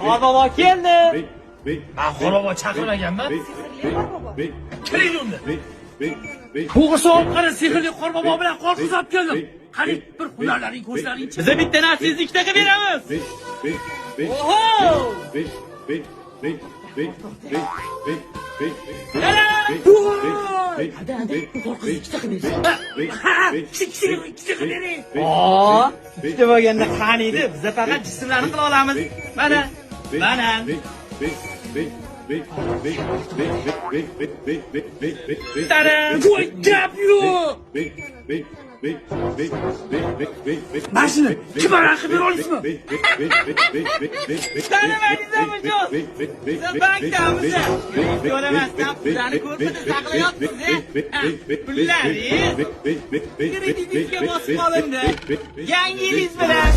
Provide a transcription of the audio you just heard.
Qorbobo keldi. Ben Qorbobo chaqirmaganman. Kiring unda. To'g'risi olib qara, sehrli Qorbobo bilan qo'rqib olib keldim. Qarang, bir hunarlaring ko'zlaring-chi. Biz bitta narsangizni ikkitaga beramiz. Oho! Ikkita bo'lganda qaniydi? Biz faqat jismlarni qila olamiz. Mana, banan. Taram! Voy, gap yo'q. Mashina kim raqib bera olasizmi? Tanimadingizmi mijoz? Siz bankdamiz. Ko'ramasdan pullarni ko'rpada saqlayapsiz. Pullaringiz kreditingizga bosib qolindi. Yangi yilingiz bilan.